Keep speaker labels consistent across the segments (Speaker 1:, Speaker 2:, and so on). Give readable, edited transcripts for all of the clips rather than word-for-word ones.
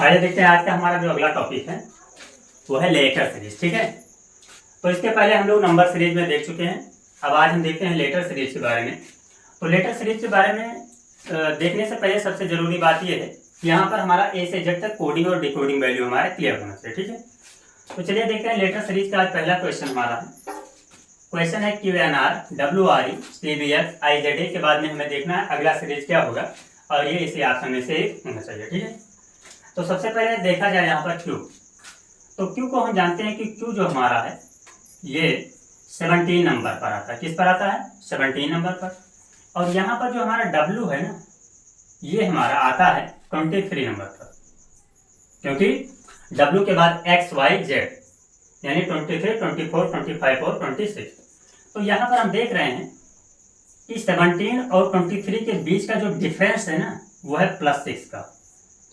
Speaker 1: आइए देखते हैं आज का हमारा जो अगला टॉपिक है वो है लेटर सीरीज। ठीक है, तो इसके पहले हम लोग नंबर सीरीज में देख चुके हैं। अब आज हम देखते हैं लेटर सीरीज के बारे में। तो लेटर सीरीज के बारे में देखने से पहले सबसे जरूरी बात यह है कि यहाँ पर हमारा ए से जेड तक कोडिंग और डिकोडिंग वैल्यू हमारा क्लियर होना चाहिए। ठीक है, तो चलिए देखते हैं लेटर सीरीज का आज पहला क्वेश्चन हमारा है। क्वेश्चन है QNR WRE CBX IZA के बाद में हमें देखना है अगला सीरीज क्या होगा और ये इसी ऑप्शन में से एक होना चाहिए। ठीक है, तो सबसे पहले देखा जाए यहाँ पर Q। तो Q को हम जानते हैं कि Q जो हमारा है ये 17 नंबर पर आता है। किस पर आता है? 17 नंबर पर। और यहाँ पर जो हमारा W है ना, ये हमारा आता है 23 नंबर पर, क्योंकि W के बाद X Y Z यानी 23, 24, 25 और 26। तो यहाँ पर हम देख रहे हैं कि 17 और 23 के बीच का जो डिफरेंस है ना वो है +6 का।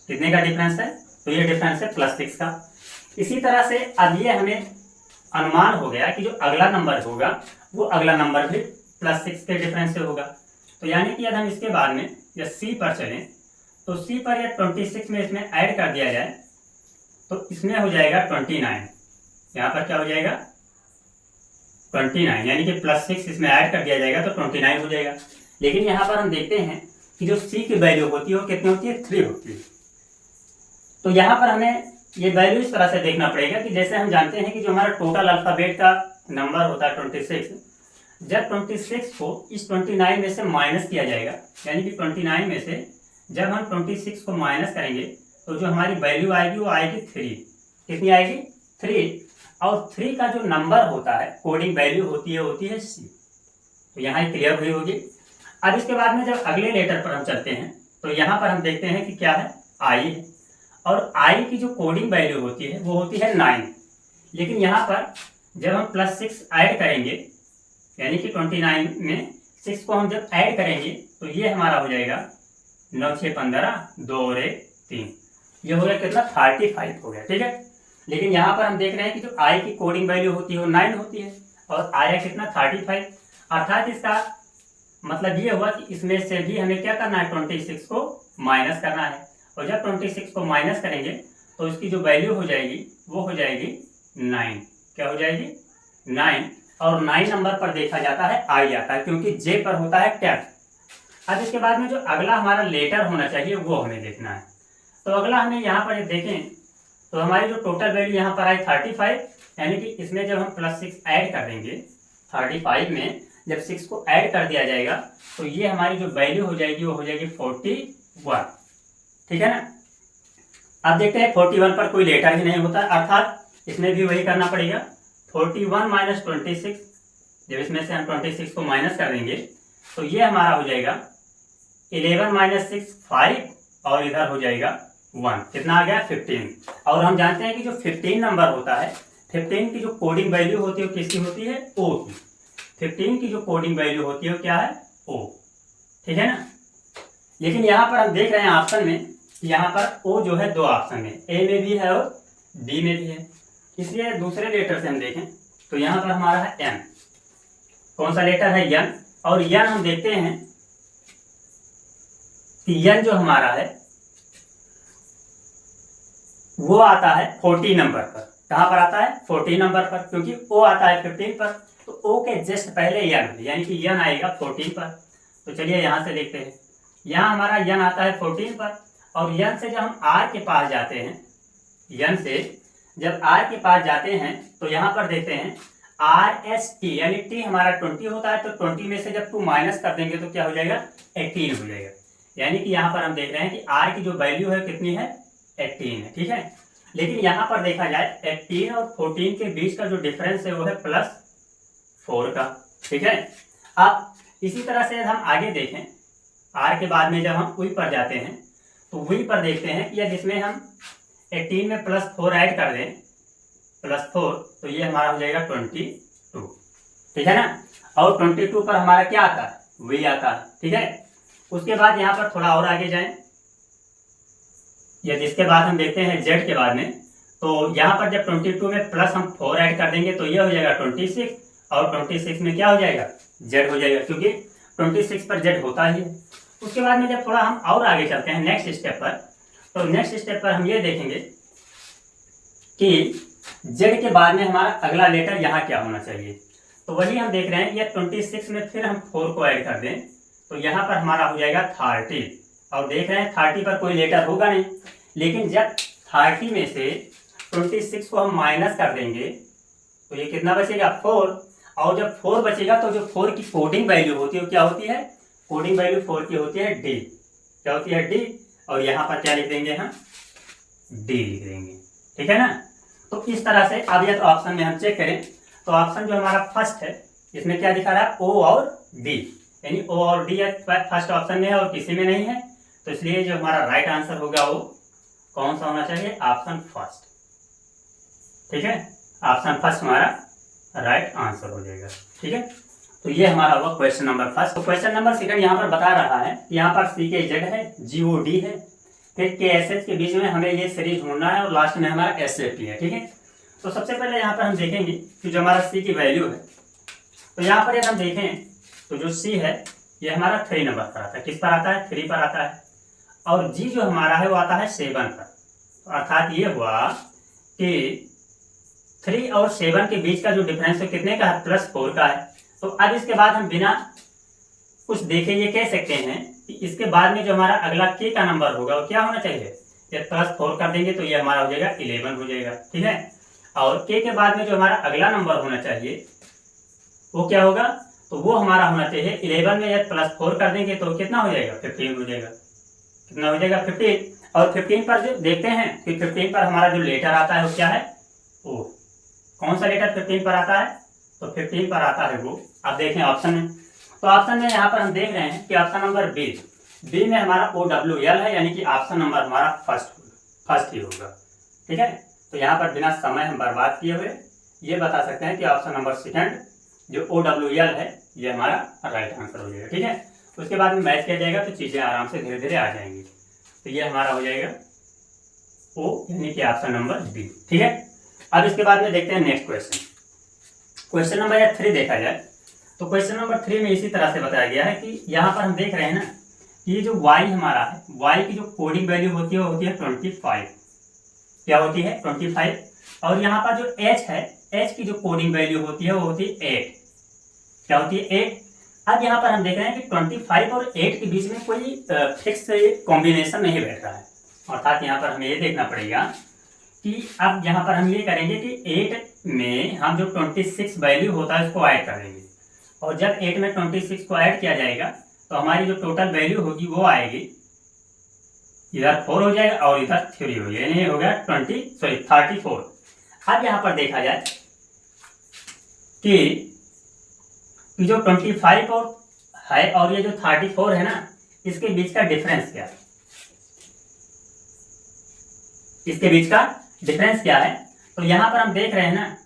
Speaker 1: कितने का डिफरेंस है? तो ये डिफरेंस है +6 का। इसी तरह से अब ये हमें अनुमान हो गया कि जो अगला नंबर होगा वो अगला नंबर भी +6 के डिफरेंस से होगा। तो यानी कि यदि हम इसके बाद में या C पर चलें तो C पर या 26 में इसमें ऐड कर दिया जाए तो इसमें हो जाएगा 29। यहाँ पर क्या हो जाएगा? 29, यानी कि +6 इसमें ऐड कर दिया जाएगा तो 29 हो जाएगा। लेकिन यहाँ पर हम देखते हैं कि जो C की वैल्यू होती है वो कितनी होती है? 3 होती है। तो यहाँ पर हमें ये वैल्यू इस तरह से देखना पड़ेगा कि जैसे हम जानते हैं कि जो हमारा टोटल अल्फाबेट का नंबर होता है 26, जब 26 को इस 29 में से माइनस किया जाएगा, यानी कि 29 में से जब हम 26 को माइनस करेंगे तो जो हमारी वैल्यू आएगी वो आएगी 3। कितनी आएगी? 3। और 3 का जो नंबर होता है कोडिंग वैल्यू होती है C। तो यहाँ क्लियर हुई होगी। अब इसके बाद में जब अगले लेटर पर हम चलते हैं तो यहाँ पर हम देखते हैं कि क्या है? I है। और I की जो कोडिंग वैल्यू होती है वो होती है 9। लेकिन यहाँ पर जब हम +6 ऐड करेंगे, यानी कि 29 में 6 को हम जब ऐड करेंगे तो ये हमारा हो जाएगा 9 6 15 2 और 1 3। ये हो गया कितना? 35 हो गया। ठीक है, लेकिन यहाँ पर हम देख रहे हैं कि जो I की कोडिंग वैल्यू होती है वो 9 होती है और आया कितना? 35। अर्थात इसका मतलब ये हुआ कि इसमें से भी हमें क्या करना है? 26 को माइनस करना है। और जब 26 को माइनस करेंगे तो इसकी जो वैल्यू हो जाएगी वो हो जाएगी 9। क्या हो जाएगी? 9। और 9 नंबर पर देखा जाता है I आता है, क्योंकि J पर होता है 10। अब इसके बाद में जो अगला हमारा लेटर होना चाहिए वो हमें देखना है। तो अगला हमें यहाँ पर देखें तो हमारी जो टोटल वैल्यू यहाँ पर आई 35, यानी कि इसमें जब हम +6 ऐड कर देंगे 35 में जब 6 को ऐड कर दिया जाएगा तो ये हमारी जो वैल्यू हो जाएगी वो हो जाएगी 41। ठीक है ना। अब देखते हैं 41 पर कोई लेटर ही नहीं होता, अर्थात इसमें भी वही करना पड़ेगा। 41 माइनस 26, जब इसमें से हम 26 को माइनस कर देंगे तो ये हमारा हो जाएगा 11 माइनस 6 5 और इधर हो जाएगा 1। कितना आ गया? 15। और हम जानते हैं कि जो 15 नंबर होता है 15 की जो कोडिंग वैल्यू होती है वो किसकी होती है? O की। 15 की जो कोडिंग वैल्यू होती है वो क्या है? O। ठीक है ना। लेकिन यहाँ पर हम देख रहे हैं ऑप्शन में, यहाँ पर O जो है 2 ऑप्शन में, A में भी है और B में भी है। इसलिए दूसरे लेटर से हम देखें तो यहाँ पर हमारा है N। कौन सा लेटर है? N। और N हम देखते हैं कि N जो हमारा है वो आता है 14 नंबर पर। कहाँ पर आता है? 14 नंबर पर, क्योंकि O आता है 15 पर। तो O के जस्ट पहले N, यानी कि N आएगा 14 पर। तो चलिए यहाँ से देखते हैं, यहाँ हमारा N आता है 14 पर और N से जब हम R के पास जाते हैं, N से जब R के पास जाते हैं तो यहाँ पर देखते हैं RST, यानी T हमारा 20 होता है। तो 20 में से जब 2 माइनस कर देंगे तो क्या हो जाएगा? 18 हो जाएगा। यानी कि यहाँ पर हम देख रहे हैं कि R की जो वैल्यू है कितनी है? 18 है। ठीक है, लेकिन यहाँ पर देखा जाए 18 और 14 के बीच का जो डिफरेंस है वो है +4 का। ठीक है, अब इसी तरह से हम आगे देखें, R के बाद में जब हम V पर जाते हैं तो V पर देखते हैं कि जिसमें हम 18 में +4 ऐड कर दें, +4, तो ये हमारा हो जाएगा 22। ठीक है ना। और 22 पर हमारा क्या आता है? V आता है। ठीक है, उसके बाद यहाँ पर थोड़ा और आगे जाएं, या जिसके बाद हम देखते हैं Z के बाद में, तो यहाँ पर जब 22 में प्लस हम 4 ऐड कर देंगे तो ये हो जाएगा 26 और 26 में क्या हो जाएगा? Z हो जाएगा, क्योंकि 26 पर Z होता ही है। उसके बाद में जब थोड़ा हम और आगे चलते हैं नेक्स्ट स्टेप पर तो नेक्स्ट स्टेप पर हम ये देखेंगे कि जेड के बाद में हमारा अगला लेटर यहाँ क्या होना चाहिए। तो वही हम देख रहे हैं कि 26 में फिर हम 4 को ऐड कर दें तो यहाँ पर हमारा हो जाएगा 30। और देख रहे हैं 30 पर कोई लेटर होगा नहीं, लेकिन जब 30 में से 26 को हम माइनस कर देंगे तो ये कितना बचेगा 4। और जब 4 बचेगा तो जो 4 की कोडिंग वैल्यू होती है वो क्या होती है, कोडिंग वैल्यू 4 की होती है डी। क्या होती है डी, और यहाँ पर क्या लिख देंगे हम, डी लिख देंगे, ठीक है ना। तो इस तरह से अब यह तो ऑप्शन में हम चेक करें तो ऑप्शन जो हमारा फर्स्ट है इसमें क्या दिखा रहा है, ओ और डी, यानी ओ और डी फर्स्ट ऑप्शन में है और किसी में नहीं है। तो इसलिए जो हमारा राइट आंसर होगा वो कौन सा होना चाहिए, ऑप्शन फर्स्ट, ठीक है। ऑप्शन फर्स्ट हमारा राइट आंसर हो जाएगा, ठीक है। तो ये हमारा हुआ क्वेश्चन नंबर फर्स्ट। तो क्वेश्चन नंबर सेकंड यहाँ पर बता रहा है, यहाँ पर सी के जेड है, जी ओ डी है, फिर के एस एच के बीच में हमें ये सीरीज ढूंढना है और लास्ट में हमारा एस ए पी है, ठीक है। तो सबसे पहले यहाँ पर हम देखेंगे कि जो हमारा सी की वैल्यू है, तो यहाँ पर यदि हम देखें तो जो सी है ये हमारा 3 नंबर पर आता है, किस पर आता है, 3 पर आता है। और जी जो हमारा है वो आता है 7 पर। तो अर्थात ये हुआ कि 3 और 7 के बीच का जो डिफरेंस है कितने का है, +4 का है। तो अब इसके बाद हम बिना कुछ देखे ये कह सकते हैं कि इसके बाद में जो हमारा अगला के का नंबर होगा वो क्या होना चाहिए, ये +4 कर देंगे तो ये हमारा हो जाएगा 11 हो जाएगा, ठीक है। और के बाद में जो हमारा अगला नंबर होना चाहिए वो क्या होगा, तो वो हमारा होना चाहिए 11 में यदि +4 कर देंगे तो कितना हो जाएगा, 15 हो जाएगा। कितना हो जाएगा, 15। और 15 पर जो देखते हैं कि 15 पर हमारा जो लेटर आता है वो क्या है, ओ, कौन सा लेटर 15 पर आता है, तो 15 पर आता है वो, आप देखें ऑप्शन में। तो ऑप्शन में यहाँ पर हम देख रहे हैं कि ऑप्शन नंबर बी में हमारा OWL है, यानी कि ऑप्शन नंबर हमारा फर्स्ट ही होगा, ठीक है। तो यहाँ पर बिना समय हम बर्बाद किए हुए ये बता सकते हैं कि ऑप्शन नंबर सेकंड जो OWL है ये हमारा राइट आंसर हो जाएगा, ठीक है। उसके बाद में मैच किया जाएगा तो चीज़ें आराम से धीरे धीरे आ जाएंगी। तो ये हमारा हो जाएगा ओ, यानी कि ऑप्शन नंबर बी, ठीक है। अब इसके बाद में देखते हैं नेक्स्ट क्वेश्चन। क्वेश्चन नंबर 3 देखा जाए तो क्वेश्चन नंबर 3 में इसी तरह से बताया गया है कि यहाँ पर हम देख रहे हैं ना कि ये जो y हमारा है, y की जो कोडिंग वैल्यू होती है वो होती है 25। क्या होती है, 25। और यहाँ पर जो h है, h की जो कोडिंग वैल्यू होती है वो होती है 8। क्या होती है, 8। अब यहाँ पर हम देख रहे हैं कि 25 और 8 के बीच में कोई फिक्स कॉम्बिनेशन नहीं बैठ रहा है। अर्थात यहाँ पर हमें ये देखना पड़ेगा कि अब यहाँ पर हम ये करेंगे कि 8 में हम जो 26 वैल्यू होता है उसको ऐड कर देंगे। और जब 8 में 26 को ऐड किया जाएगा तो हमारी जो टोटल वैल्यू होगी वो आएगी, इधर 4 हो जाएगा और इधर 3 हो जाएगा, यानी हो गया 34। अब यहाँ पर देखा जाए कि जो 25 और है और ये जो 34 है ना, इसके बीच का डिफरेंस क्या है, इसके बीच का डिफरेंस क्या है। तो यहाँ पर हम देख रहे हैं ना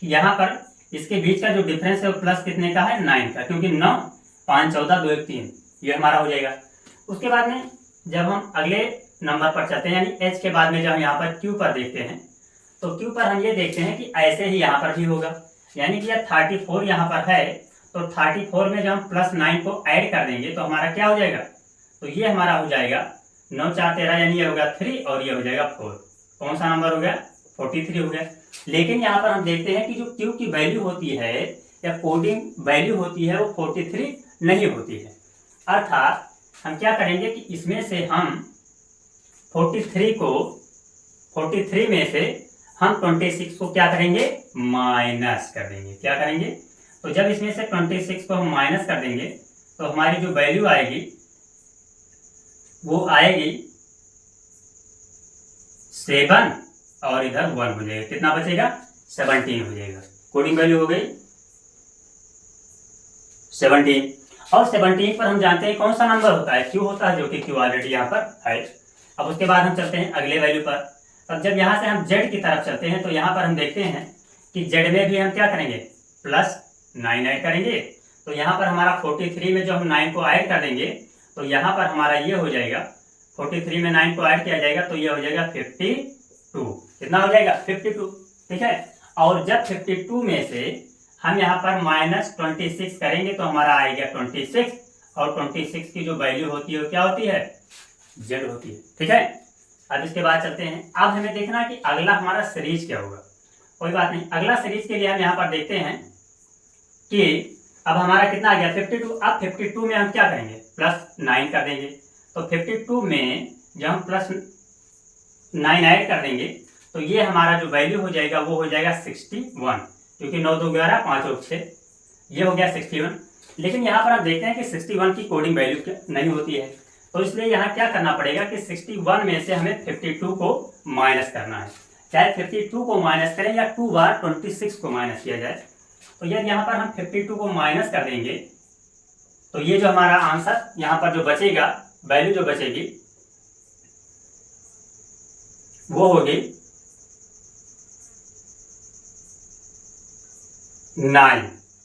Speaker 1: कि यहाँ पर इसके बीच का जो डिफरेंस है वो प्लस कितने का है, 9 का, क्योंकि 9, 5, 14, 2, 1, 3 ये हमारा हो जाएगा। उसके बाद में जब हम अगले नंबर पर चलते हैं, यानी h के बाद में जब हम यहाँ पर q पर देखते हैं तो q पर हम ये देखते हैं कि ऐसे ही यहाँ पर भी होगा, यानी कि यह 34 यहाँ पर है तो 34 में जब हम +9 को ऐड कर देंगे तो हमारा क्या हो जाएगा, तो ये हमारा हो जाएगा 9, 4, 13, यानी ये होगा 3 और ये हो जाएगा 4। कौन सा नंबर हो गया, 43 हो गया। लेकिन यहाँ पर हम देखते हैं कि जो q की वैल्यू होती है या कोडिंग वैल्यू होती है वो 43 नहीं होती है। अर्थात हम क्या करेंगे कि इसमें से हम 43 में से हम 26 को क्या करेंगे, माइनस कर देंगे। क्या करेंगे, तो जब इसमें से 26 को हम माइनस कर देंगे तो हमारी जो वैल्यू आएगी वो आएगी 7 और इधर 1 हो जाएगा। कितना बचेगा, 17 हो जाएगा। कोडिंग वैल्यू हो गई 17। और 17 पर हम जानते हैं कौन सा नंबर होता है, क्यू होता है, जो कि क्यू ऑलरेडी यहाँ पर है। अब उसके बाद हम चलते हैं अगले वैल्यू पर। अब जब यहाँ से हम जेड की तरफ चलते हैं तो यहाँ पर हम देखते हैं कि जेड में भी हम क्या करेंगे, +9 ऐड करेंगे। तो यहाँ पर हमारा 43 में जो हम 9 को ऐड कर देंगे तो यहाँ पर हमारा ये हो जाएगा, 43 में 9 को ऐड किया जाएगा तो ये हो जाएगा 52। कितना हो जाएगा, 52, ठीक है। और जब 52 में से हम यहाँ पर -26 करेंगे तो हमारा आएगा 26, और 26 की जो वैल्यू होती है वो क्या होती है, जेड होती है, ठीक है। अब इसके बाद चलते हैं, अब हमें देखना है कि अगला हमारा सीरीज क्या होगा। कोई बात नहीं, अगला सीरीज के लिए हम यहाँ पर देखते हैं कि अब हमारा कितना आ गया 52। अब 52 में हम क्या करेंगे, +9 कर देंगे। तो 52 में जब हम +9 ऐड कर देंगे तो ये हमारा जो वैल्यू हो जाएगा वो हो जाएगा 61, क्योंकि 9 2 11 5 और 6, ये हो गया 61। लेकिन यहाँ पर हम देखते हैं कि 61 की कोडिंग वैल्यू नहीं होती है, तो इसलिए यहाँ क्या करना पड़ेगा कि 61 में से हमें 52 को माइनस करना है। चाहे 52 को माइनस करें या 2 बार 26 को माइनस किया जाए। तो यदि यहाँ पर हम 52 को माइनस कर देंगे तो ये जो हमारा आंसर यहाँ पर जो बचेगा, वैल्यू जो बचेगी वो होगी 9।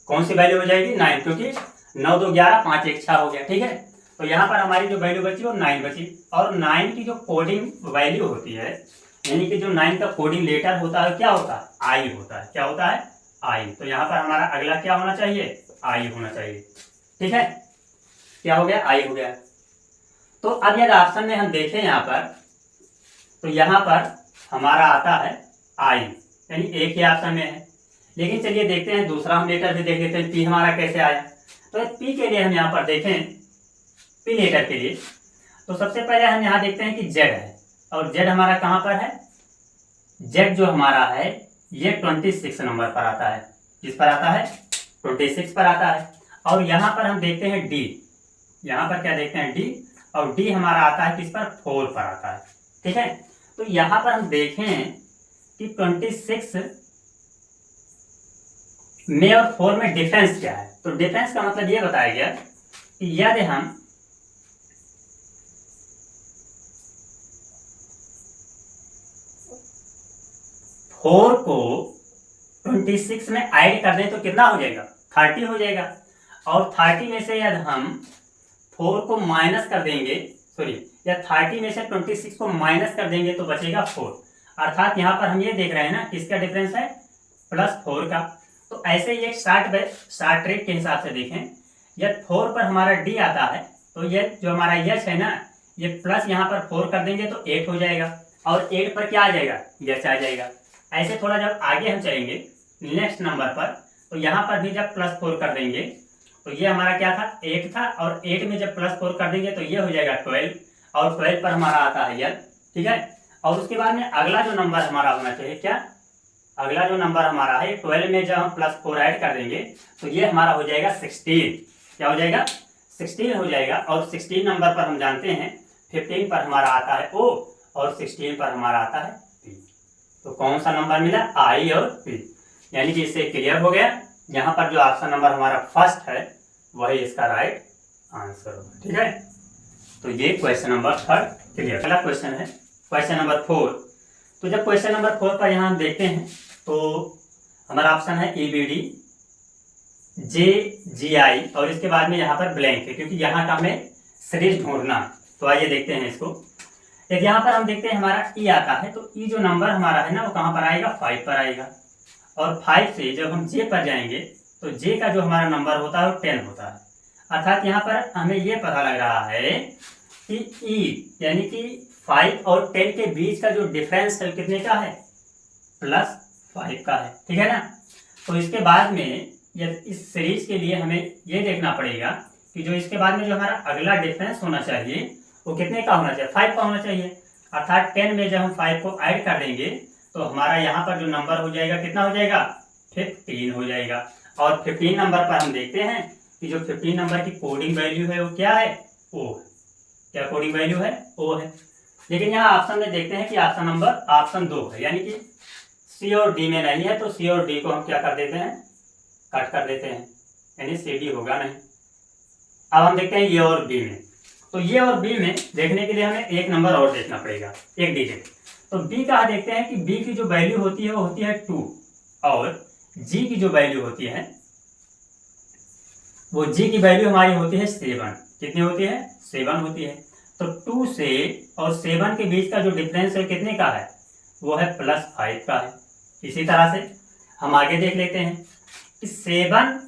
Speaker 1: कौन सी वैल्यू हो जाएगी, 9, क्योंकि 9 2 11 5 1 6 हो गया। ठीक है, तो यहाँ पर हमारी जो वैल्यू बची वो 9 बची। और 9 की जो कोडिंग वैल्यू होती है, यानी कि जो 9 का कोडिंग लेटर होता है, क्या होता है, आई होता है। क्या होता है, आई। तो यहाँ पर हमारा अगला क्या होना चाहिए, आई होना चाहिए। ठीक है, क्या हो गया, आई हो गया। तो अब यदि ऑप्शन में हम देखें यहाँ पर, तो यहाँ पर हमारा आता है आई, यानी एक ही ऑप्शन में है। लेकिन चलिए देखते हैं दूसरा हम लेटर भी देख लेते हैं, पी हमारा कैसे आया। तो पी के लिए हम यहाँ पर देखें, पी लेटर के लिए तो सबसे पहले हम यहाँ देखते हैं कि जेड है, और जेड हमारा कहाँ पर है, जेड जो हमारा है ये 26 नंबर पर आता है। किस पर आता है, 26 पर आता है। और यहाँ पर हम देखते हैं डी, यहाँ पर क्या देखते हैं, डी, और डी हमारा आता है किस पर, 4 पर आता है। ठीक है, तो यहाँ पर हम देखें कि 26 में और 4 में डिफरेंस क्या है। तो डिफरेंस का मतलब ये बताया गया कि यदि हम 4 को 26 में ऐड कर दें तो कितना हो जाएगा, 30 हो जाएगा। और 30 में से यदि हम 4 को माइनस कर देंगे, सॉरी, या 30 में से 26 को माइनस कर देंगे तो बचेगा 4। अर्थात यहाँ पर हम ये देख रहे हैं ना, किसका डिफरेंस है, +4 का। तो ऐसे ही एक शार्ट ट्रिक के हिसाब से देखें, यदि 4 पर हमारा डी आता है तो ये जो हमारा यच है ना, ये प्लस यहाँ पर 4 कर देंगे तो 8 हो जाएगा, और 8 पर क्या आ जाएगा, यच आ जाएगा। ऐसे थोड़ा जब आगे हम चलेंगे नेक्स्ट नंबर पर, तो यहाँ पर भी जब +4 कर देंगे तो ये हमारा क्या था, 8 था, और 8 में जब +4 कर देंगे तो ये हो जाएगा 12, और 12 पर हमारा आता है यच। ठीक है, और उसके बाद में अगला जो नंबर हमारा होना चाहिए, क्या, अगला जो नंबर हमारा है 12 में जब हम +4 ऐड कर देंगे तो ये हमारा हो जाएगा 16। क्या हो जाएगा, 16 हो जाएगा। और 16 नंबर पर हम जानते हैं 15 पर हमारा आता है ओ, और 16 पर हमारा आता है पी। तो कौन सा नंबर मिला, आई और पी, यानी कि इससे क्लियर हो गया, यहाँ पर जो ऑप्शन नंबर हमारा फर्स्ट है वही इसका राइट आंसर होगा। ठीक है, तो ये क्वेश्चन नंबर 3 क्लियर। अगला क्वेश्चन है क्वेश्चन नंबर 4। तो जब क्वेश्चन नंबर 4 पर यहाँ हम देखते हैं तो हमारा ऑप्शन है EBD JGI, और इसके बाद में यहाँ पर ब्लैंक है, क्योंकि यहाँ का हमें सीरीज ढूंढना। तो आइए देखते हैं इसको। यदि यहाँ पर हम देखते हैं हमारा ई आता है, तो ई जो नंबर हमारा है ना वो कहाँ पर आएगा, 5 पर आएगा। और 5 से जब हम जे पर जाएंगे तो जे का जो हमारा नंबर होता है वो 10 होता है। अर्थात यहाँ पर हमें ये पता लग रहा है कि ई यानी कि 5 और 10 के बीच का जो डिफरेंस है कितने का है, +5 का है। ठीक है ना, तो इसके बाद में इस सीरीज के लिए हमें ये देखना पड़ेगा कि जो इसके बाद में जो हमारा अगला डिफरेंस होना चाहिए वो कितने का होना चाहिए, 5 का होना चाहिए। अर्थात 10 में जब हम 5 को ऐड कर देंगे तो हमारा यहाँ पर जो नंबर हो जाएगा कितना हो जाएगा, 15 हो जाएगा। और 15 नंबर पर हम देखते हैं कि जो 15 नंबर की कोडिंग वैल्यू है वो क्या है, ओ है। क्या कोडिंग वैल्यू है, ओ है। लेकिन यहाँ ऑप्शन में देखते हैं कि ऑप्शन नंबर ऑप्शन 2 है, यानी कि सी और डी में नहीं है, तो सी और डी को हम क्या कर देते हैं, कट कर देते हैं, यानी सी डी होगा नहीं। अब हम देखते हैं ये और बी में। तो ये और बी में देखने के लिए हमें एक नंबर और देखना पड़ेगा, एक डिजिट। तो बी का देखते हैं कि बी की जो वैल्यू होती है वो होती है 2, और जी की जो वैल्यू होती है वो जी की वैल्यू हमारी होती है 7। कितनी होती है, 7 होती है। तो 2 से और 7 के बीच का जो डिफरेंस है कितने का है, वो है +5 का है। इसी तरह से हम आगे देख लेते हैं कि 7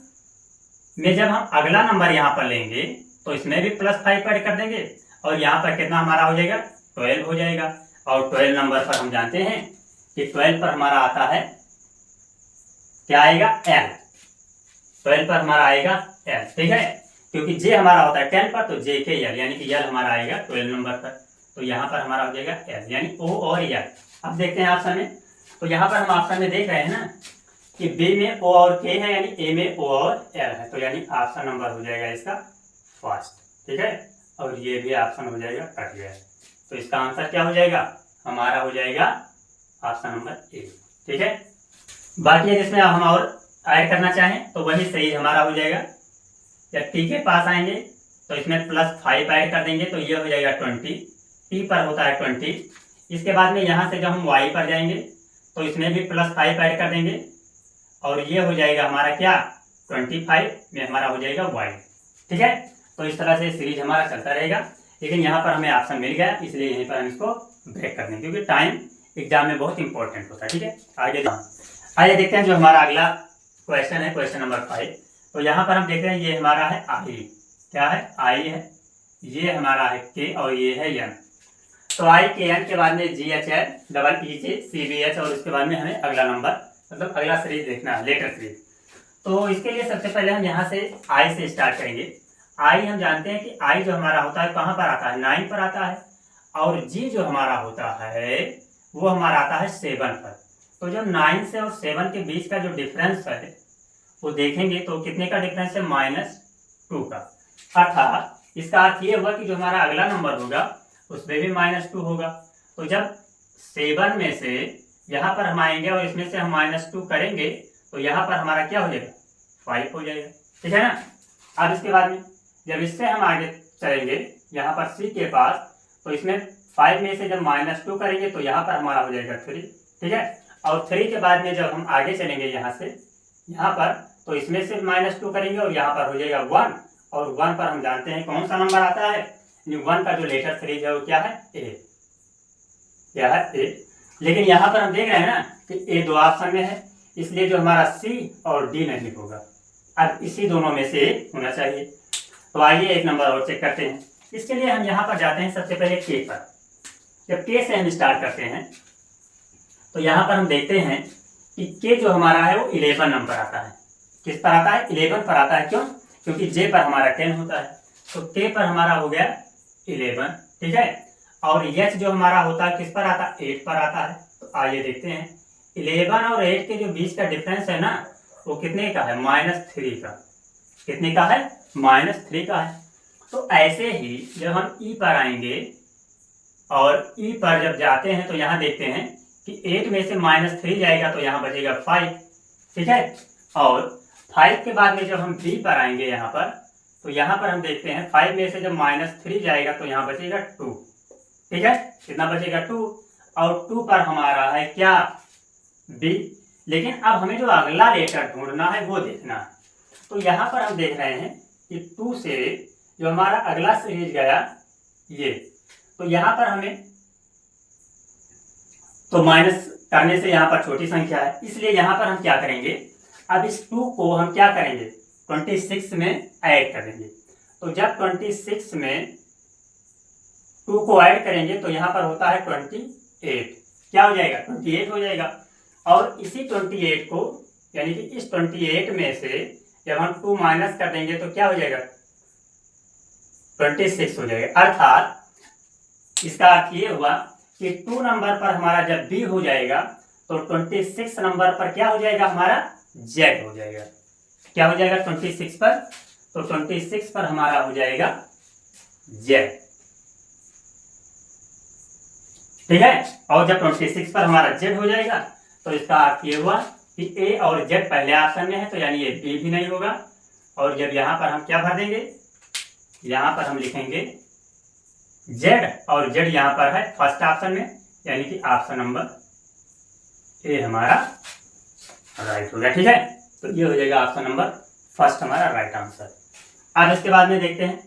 Speaker 1: में जब हम अगला नंबर यहाँ पर लेंगे तो इसमें भी +5 ऐड कर देंगे, और यहाँ पर कितना हमारा हो जाएगा, 12 हो जाएगा। और 12 नंबर पर हम जानते हैं कि 12 पर हमारा आता है, क्या आएगा, एल। 12 पर हमारा आएगा एल, ठीक है, क्योंकि जे हमारा होता है 10 पर, तो जे के एल, यानी कि एल हमारा आएगा 12 नंबर पर। तो यहाँ पर हमारा हो जाएगा एल, यानी ओ और एल। अब देखते हैं ऑप्शन में, तो यहाँ पर हम ऑप्शन में देख रहे हैं ना कि बी में ओ और के है, यानी ए में ओ और एल है, तो यानी ऑप्शन नंबर हो जाएगा इसका फर्स्ट, ठीक है, और ये भी ऑप्शन हो जाएगा कट गया। तो इसका आंसर क्या हो जाएगा, हमारा हो जाएगा ऑप्शन नंबर ए, ठीक है। बाकी जिसमें हम और ऐड करना चाहें तो वही सही हमारा हो जाएगा। जब टी के पास आएंगे तो इसमें +5 ऐड कर देंगे, तो ये हो जाएगा 20, टी पर होता है 20। इसके बाद में यहाँ से जब हम वाई पर जाएंगे तो इसमें भी +5 ऐड कर देंगे, और ये हो जाएगा हमारा क्या, 25 में हमारा हो जाएगा वाई, ठीक है। तो इस तरह से सीरीज हमारा चलता रहेगा, लेकिन यहाँ पर हमें ऑप्शन मिल गया, इसलिए यहीं पर हम इसको ब्रेक कर देंगे, क्योंकि टाइम एग्जाम में बहुत इंपॉर्टेंट होता है, ठीक है। आइए देखते हैं जो हमारा अगला क्वेश्चन है, क्वेश्चन नंबर 5। तो यहाँ पर हम देख रहे हैं ये हमारा है आई, क्या है, आई है, ये हमारा है के, और ये है एन। तो आई के एन के बाद में G H L double E J C B H, और उसके बाद में हमें अगला नंबर, मतलब अगला सीरीज देखना है, लेटर सीरीज। तो इसके लिए सबसे पहले हम यहाँ से आई से स्टार्ट करेंगे। आई हम जानते हैं कि आई जो हमारा होता है कहाँ पर आता है, 9 पर आता है, और जी जो हमारा होता है वो हमारा आता है 7 पर। तो जो 9 से और 7 के बीच का जो डिफरेंस है वो देखेंगे तो कितने का डिफरेंस है, -2 का। अर्थात इसका अर्थ ये हुआ कि जो हमारा अगला नंबर होगा उसमें भी -2 होगा। तो जब 7 में से यहाँ पर हम आएंगे और इसमें से हम -2 करेंगे तो यहाँ पर हमारा क्या हो जाएगा, 5 हो जाएगा, ठीक है ना। अब इसके बाद में जब इससे हम आगे चलेंगे यहाँ पर सी के पास, तो इसमें 5 में से जब -2 करेंगे तो यहाँ पर हमारा हो जाएगा 3, ठीक है। और 3 के बाद में जब हम आगे चलेंगे यहाँ से यहाँ पर, तो इसमें से -2 करेंगे और यहाँ पर हो जाएगा 1, और 1 पर हम जानते हैं कौन सा नंबर आता है, 1 का जो लेटर सीरीज है वो क्या है, ए, क्या है, ए। लेकिन यहाँ पर हम देख रहे हैं ना कि ए 2 ऑप्शन में है, इसलिए जो हमारा सी और डी नहीं होगा, अब इसी दोनों में से होना चाहिए। तो आइए एक नंबर और चेक करते हैं। इसके लिए हम यहाँ पर जाते हैं सबसे पहले के पर। जब के से हम स्टार्ट करते हैं तो यहाँ पर हम देखते हैं कि के जो हमारा है वो 11 नंबर आता है। किस पर आता है, 11 पर आता है, क्यों, क्योंकि जे पर हमारा 10 होता है, तो के पर हमारा हो गया 11, ठीक है। और एच जो हमारा होता है किस पर आता है, 8 पर आता है। तो आइए देखते हैं 11 और 8 के जो बीच का डिफरेंस है ना वो कितने का है, -3 का। कितने का है, -3 का है। तो ऐसे ही जब हम ई पर आएंगे और ई पर जब जाते हैं तो यहाँ देखते हैं कि 8 में से -3 जाएगा तो यहाँ बचेगा 5, ठीक है। और 5 के बाद में जब हम बी पर आएंगे यहाँ पर, तो यहाँ पर हम देखते हैं 5 में से जब -3 जाएगा तो यहाँ बचेगा 2, ठीक है। कितना बचेगा, 2, और 2 पर हमारा है क्या, बी। लेकिन अब हमें जो अगला लेटर ढूंढना है वो देखना है। तो यहाँ पर हम देख रहे हैं कि 2 से जो हमारा अगला सीरीज गया ये, तो यहाँ पर हमें तो माइनस करने से यहाँ पर छोटी संख्या है, इसलिए यहाँ पर हम क्या करेंगे, अब इस 2 को हम क्या करेंगे, 26 में ऐड करेंगे। तो जब 26 में 2 को ऐड करेंगे तो यहाँ पर होता है 28, क्या हो जाएगा, 28 हो जाएगा। और इसी 28 को, यानी कि इस 28 में से जब हम 2 माइनस कर देंगे तो क्या हो जाएगा, 26 हो जाएगा। अर्थात इसका अर्थ ये हुआ कि 2 नंबर पर हमारा जब बी हो जाएगा तो 26 नंबर पर क्या हो जाएगा, हमारा जेड हो जाएगा। क्या हो जाएगा 26 पर, तो 26 पर हमारा हो जाएगा जेड, ठीक है। और जब 26 पर हमारा जेड हो जाएगा तो इसका अर्थ ये हुआ कि ए और जेड पहले ऑप्शन में है, तो यानी ये बी भी नहीं होगा। और जब यहाँ पर हम क्या भर देंगे, यहाँ पर हम लिखेंगे जेड, और जेड यहाँ पर है फर्स्ट ऑप्शन में, यानी कि ऑप्शन नंबर ए हमारा राइट हो गया, ठीक है। तो ये हो जाएगा ऑप्शन नंबर फर्स्ट हमारा राइट आंसर। अब इसके बाद में देखते हैं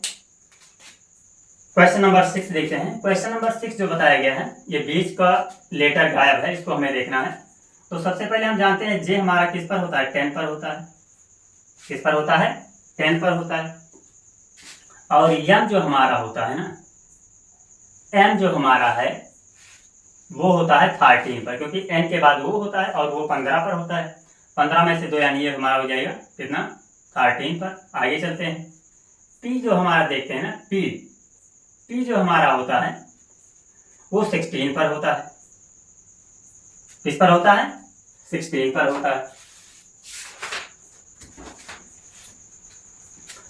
Speaker 1: क्वेश्चन नंबर 6 देखते हैं। क्वेश्चन नंबर 6 जो बताया गया है, ये बीच का लेटर गायब है, इसको हमें देखना है। तो सबसे पहले हम जानते हैं जे हमारा किस पर होता है, 10 पर होता है। किस पर होता है, 10 पर होता है। और एम जो हमारा होता है ना, एम जो हमारा है वो होता है 13 पर, क्योंकि n के बाद वो होता है और वो 15 पर होता है। 15 में से 2 यानी ये हमारा हो जाएगा कितना, 13 पर। आगे चलते हैं, p जो हमारा देखते हैं ना, p जो हमारा होता है वो 16 पर होता है। किस पर होता है, 16 पर होता है।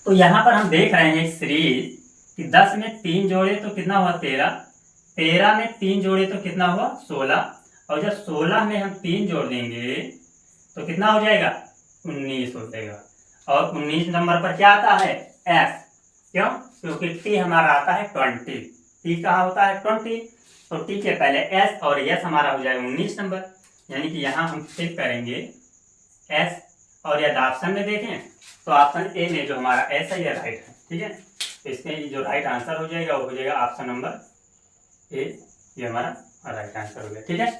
Speaker 1: तो यहां पर हम देख रहे हैं सीरीज कि 10 में 3 जोड़े तो कितना हुआ 13, 13 में 3 जोड़े तो कितना हुआ 16, और जब 16 में हम 3 जोड़ देंगे तो कितना हो जाएगा 19 हो जाएगा। और 19 नंबर पर क्या आता है, एस। क्यों, क्योंकि टी हमारा आता है 20, टी कहाँ होता है 20, तो टी के पहले एस और एस हमारा हो जाएगा 19 नंबर। यानी कि यहाँ हम टिक करेंगे एस, और यदि ऑप्शन में देखें तो ऑप्शन ए में जो हमारा एस है ये राइट है। ठीक है, तो इसमें जो राइट आंसर हो जाएगा वो हो जाएगा ऑप्शन नंबर ए, ये हमारा राइट आंसर हो गया। ठीक है।